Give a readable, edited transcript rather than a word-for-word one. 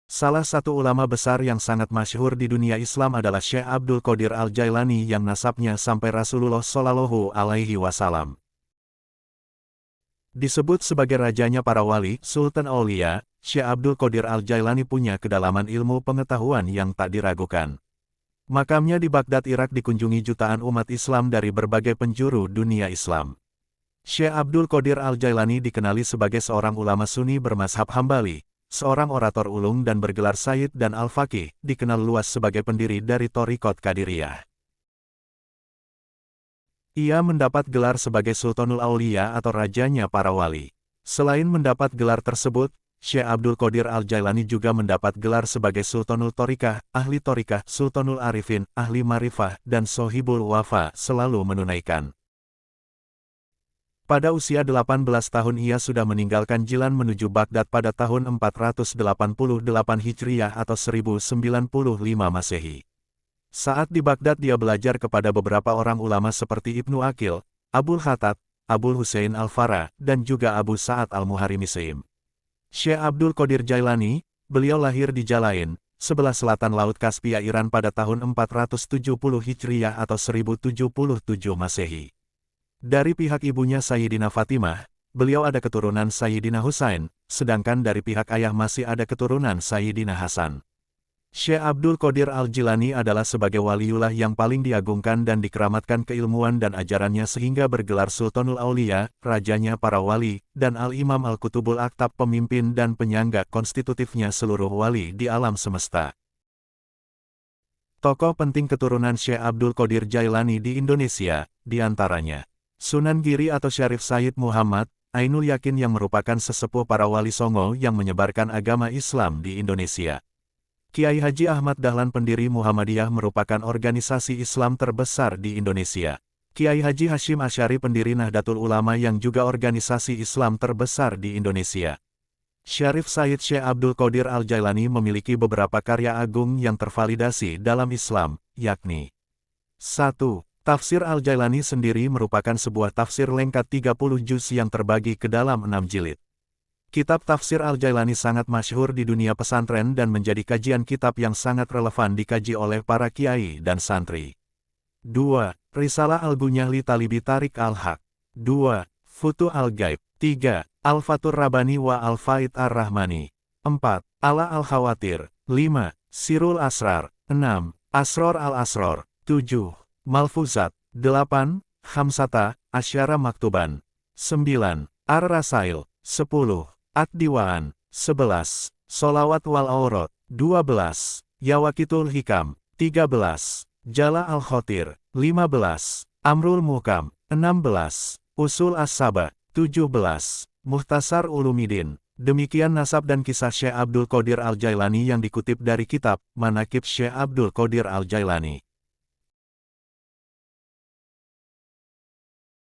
Salah satu ulama besar yang sangat masyhur di dunia Islam adalah Syekh Abdul Qadir Al-Jailani yang nasabnya sampai Rasulullah Shallallahu Alaihi Wasallam. Disebut sebagai rajanya para wali, Sultan Aulia, Syekh Abdul Qadir Al-Jailani punya kedalaman ilmu pengetahuan yang tak diragukan. Makamnya di Baghdad, Irak dikunjungi jutaan umat Islam dari berbagai penjuru dunia Islam. Syekh Abdul Qadir Al-Jailani dikenali sebagai seorang ulama Sunni bermazhab Hambali, seorang orator ulung dan bergelar Sayyid dan Al-Faqih, dikenal luas sebagai pendiri dari Thariqat Qadiriyah. Ia mendapat gelar sebagai Sultanul Aulia atau rajanya para wali. Selain mendapat gelar tersebut, Syekh Abdul Qadir Al-Jailani juga mendapat gelar sebagai Sultanul Thariqah, Ahli Thariqah, Sultanul Arifin, Ahli Marifah, dan Sohibul Wafa, selalu menunaikan. Pada usia 18 tahun ia sudah meninggalkan Jilan menuju Baghdad pada tahun 488 Hijriah atau 1095 Masehi. Saat di Baghdad dia belajar kepada beberapa orang ulama seperti Ibnu Aqil, Abul Khattab, Abul Husain Al-Farah, dan juga Abu Sa'ad Al-Muharrimisaim. Syekh Abdul Qadir Jailani, beliau lahir di Jalain, sebelah selatan Laut Kaspia Iran pada tahun 470 Hijriah atau 1077 Masehi. Dari pihak ibunya Sayyidina Fatimah, beliau ada keturunan Sayyidina Husain, sedangkan dari pihak ayah masih ada keturunan Sayyidina Hasan. Syekh Abdul Qadir Al-Jilani adalah sebagai waliullah yang paling diagungkan dan dikeramatkan keilmuan dan ajarannya sehingga bergelar Sultanul Aulia, rajanya para wali, dan Al-Imam Al-Qutubul Aktab, pemimpin dan penyangga konstitutifnya seluruh wali di alam semesta. Tokoh penting keturunan Syekh Abdul Qadir Jailani di Indonesia, diantaranya Sunan Giri atau Syarif Sayyid Muhammad, Ainul Yakin yang merupakan sesepuh para wali Songo yang menyebarkan agama Islam di Indonesia. Kiai Haji Ahmad Dahlan pendiri Muhammadiyah merupakan organisasi Islam terbesar di Indonesia. Kiai Haji Hashim Asy'ari pendiri Nahdlatul Ulama yang juga organisasi Islam terbesar di Indonesia. Syarif Sayyid Syekh Abdul Qadir Al-Jailani memiliki beberapa karya agung yang tervalidasi dalam Islam, yakni 1. Tafsir Al-Jailani sendiri merupakan sebuah tafsir lengkap 30 juz yang terbagi ke dalam 6 jilid. Kitab tafsir Al-Jailani sangat masyhur di dunia pesantren dan menjadi kajian kitab yang sangat relevan dikaji oleh para kiai dan santri. 2. Risalah Al-Bunyah li Talibi Tariq Al-Haq. 2. Futuh Al-Gaib. 3. Al-Fatur Rabbani wa Al-Faid Ar-Rahmani. 4. Ala Al-Khawatir. 5. Sirul Asrar. 6. Asror Al-Asror. 7. Malfuzat. 8. Khamsata, Asyara Maktuban. 9. Ar-Rasail. 10. Ad-Diwaan. 11. Solawat wal Aurad. 12. Yawaqitul Hikam. 13. Jala Al-Khotir. 15. Amrul Muhkam. 16. Usul As-Saba. 17. Muhtasar Ulumidin. Demikian nasab dan kisah Syekh Abdul Qadir Al-Jailani yang dikutip dari kitab Manaqib Syekh Abdul Qadir Al-Jailani.